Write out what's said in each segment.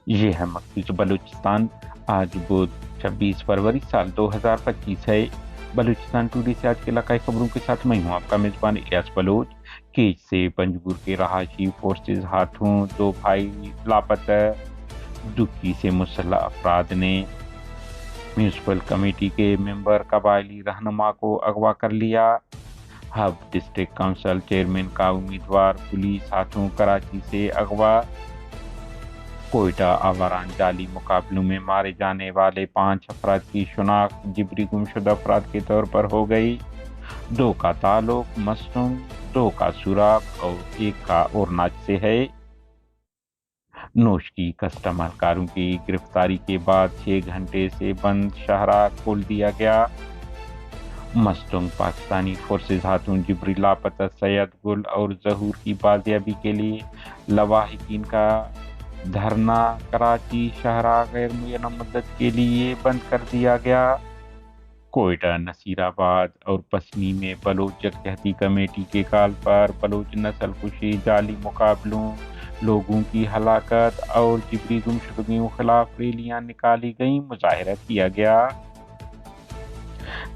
ये है मखसूस बलूचिस्तान। आज बुध 26 फरवरी साल 2025 है। बलूचिस्तान टुडे से आज के इलाकाई खबरों के साथ मैं हूँ आपका मेजबान इलियास बलोच। केज से पंजगुर के रहायशी फोर्सेज हाथों 2 भाई लापता। दुखी से मुसल्ह अफराद ने म्यूनसिपल कमेटी के मेंबर कबायली रहनुमा को अगवा कर लिया। हब डिस्ट्रिक्ट काउंसिल चेयरमैन का उम्मीदवार पुलिस हाथों कराची से अगवा। कोयटा आवारान जाली मुकाबलों में मारे जाने वाले 5 अफराद की शनाख्त जिबरी गुमशुदा अफराद के तौर पर हो गई। 2 का ताल्लुक मस्तूम, 2 का सुराग और 1 का ओरनाज से है। नोश की कस्टम एहलकारों की गिरफ्तारी के बाद 6 घंटे से बंद शाहरा खोल दिया गया। मस्तूम पाकिस्तानी फोर्सेज हाथों जिबरी लापता सैयद गुल और जहूर की बाजियाबी के लिए लवाहिकीन का धरना कराची शहरा गैर मुय्यन मुद्दत के लिए बंद कर दिया गया। कोयटा, नसीराबाद और पसनी में बलोच यकजहती कमेटी के कॉल पर बलोच नस्ल कुशी, जाली मुकाबलों, लोगों की हलाकत और जिबरी गुमशुदगियों के खिलाफ रैलियां निकाली गईं, मुजाहिरा किया गया।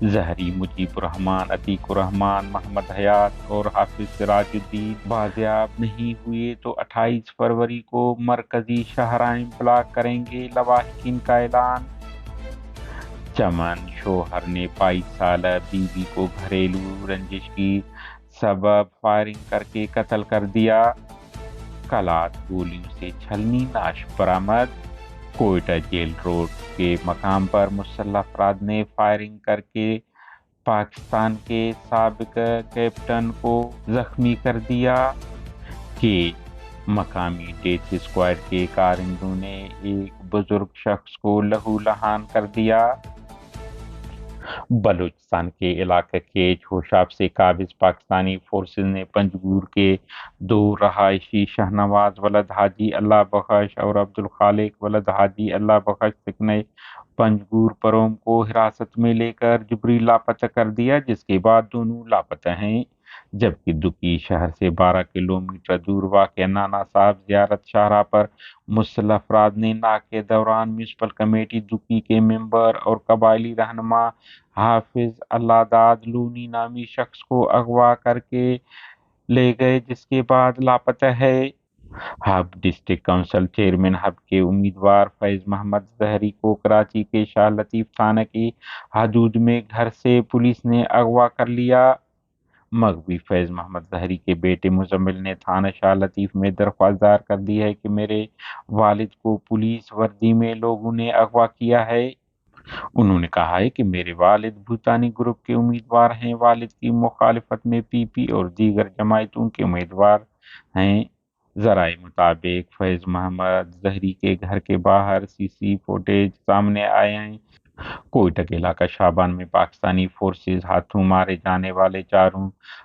जहरी, मुजीबुर रहमान, अतीकुर रहमान, मोहम्मद हयात और हाफिज सिराजुद्दीन बाजियाब नहीं हुए तो 28 फरवरी को मरकजी शाहराइन ब्लॉक करेंगे, लवाहिकीन का ऐलान। चमन, शोहर ने 22 साल बीवी को घरेलू रंजिश की सबब फायरिंग करके कत्ल कर दिया। कलात, गोलियों से छलनी लाश बरामद। कोयटा जेल रोड के मकाम पर मुसल्लह अफराद ने फायरिंग करके पाकिस्तान के साबिक कैप्टन को जख्मी कर दिया। कि मकामी डेथ स्क्वाड के कारिंदों ने एक बुजुर्ग शख्स को लहू लहान कर दिया। बलूचिस्तान के इलाके के होशाब से काबिज पाकिस्तानी फोर्सेज ने पंजगुर के 2 रहायशी शहनवाज वलद हाजी अल्लाह बख्श और अब्दुल खालिक वलद हाजी अल्लाह बख्श सिकने पंजगुर परोम को हिरासत में लेकर जबरी लापता कर दिया, जिसके बाद दोनों लापता हैं। जबकि दुकी शहर से 12 किलोमीटर दूर वाक़ नाना साहब ज़ियारत शाहरा पर मुसल्लह अफराद ने नाक के दौरान म्यूनसिपल कमेटी दुकी के मेंबर और कबायली रहनुमा हाफिज अल्लादाद लूनी नामी शख्स को अगवा करके ले गए, जिसके बाद लापता है। Hub district council chairman hub के उम्मीदवार फैज मोहम्मद जहरी को कराची के शाह लतीफ थाना की हदूद में घर से पुलिस ने अगवा कर लिया। मगवी फैज मोहम्मद जहरी के बेटे मुजम्मिल ने थाना शाह लतीफ में दरख्वास्त दायर कर दी है कि मेरे वालिद को पुलिस वर्दी में लोगों ने अगवा किया है। उन्होंने कहा है कि मेरे वालिद भूतानी ग्रुप के उम्मीदवार हैं। वालिद की मुखालिफत में पीपी और दीगर जमायतों के उम्मीदवार हैं। जराए मुताबिक फैज मोहम्मद जहरी के घर के बाहर सीसी फुटेज सामने आए हैं। कोयटा के इलाका शाबान में पाकिस्तानी फोर्सेज हाथों मारे जाने वाले 4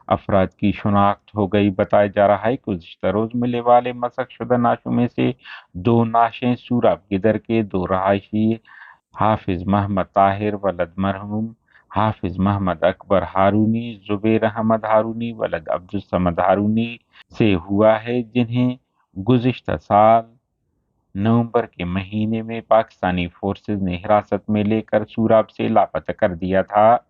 अफराद की शनाख्त हो गई। बताया जा रहा है कि गुज़िश्ता रोज मिलने वाले मसक शुदा नाशों में से 2 नाशें सूरब गिदर के 2 रहायशी हाफिज मोहम्मद ताहिर वलद मरहूम हाफिज मोहम्मद अकबर हारूनी, जुबैर अहमद हारूनी वलद अब्दुल समद हारूनी से हुआ है, जिन्हें गुज़िश्ता साल नवंबर के महीने में पाकिस्तानी फोर्सेज ने हिरासत में लेकर सूराब से लापता कर दिया था।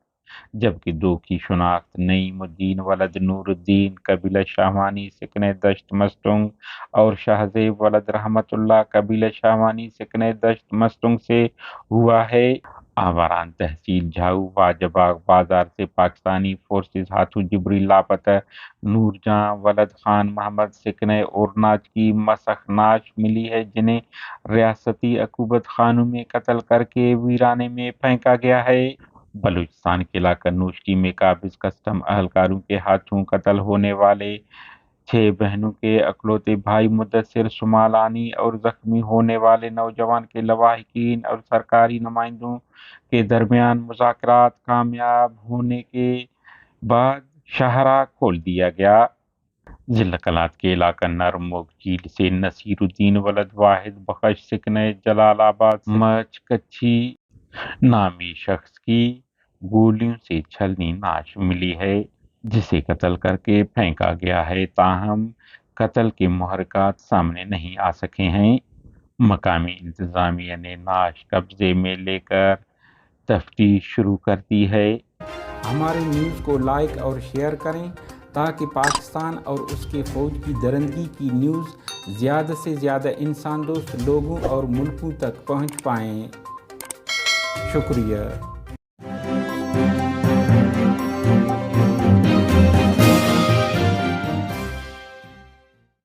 जबकि 2 की शनाख्त नईमुद्दीन वलद नूरुद्दीन कबीला शाहवानी सिकने दश्त मस्तुंग और शाहजेब वलद रहमतुल्लाह कबीला शाहवानी सिकने दश्त मस्तुंग से हुआ है। आवारान तहसील झाऊ वाजबाग बाजार से पाकिस्तानी फोर्सेज हाथों जिबरी लापता नूरजहां वलद खान मोहम्मद सिकने और नाज की मसखनाश मिली है, जिन्हें रियासती अकूबत खानों में कत्ल करके वीराने में फेंका गया है। बलूचिस्तान के इलाका नूशकी में काबिज कस्टम एहलकारों के हाथों कत्ल होने वाले 6 बहनों के अकलौते भाई मुदस्सिर सुमालानी और जख्मी होने वाले नौजवान के लवाहिकीन और सरकारी नुमाइंदों के दरमियान मुज़ाकरात कामयाब होने के बाद शाहरा खोल दिया गया। जिला कलात के इलाका नरमुग झील से नसीरुद्दीन वलद वाहिद बख्श सिकने जलालाबाद मचकच्छी नामी शख्स की गोलियों से छलनी लाश मिली है, जिसे कत्ल करके फेंका गया है। ताहम कत्ल के मुहर्रिकात सामने नहीं आ सके हैं। مقامی انتظامیہ نے نعش قبضے میں لے کر تفتیش شروع کر دی ہے۔ ہماری نیوز کو لائک اور شیئر کریں تاکہ پاکستان اور اس کے فوج کی درندگی کی نیوز زیادہ سے زیادہ انسان دوست لوگوں اور ملکوں تک پہنچ پائیں۔ شکریہ۔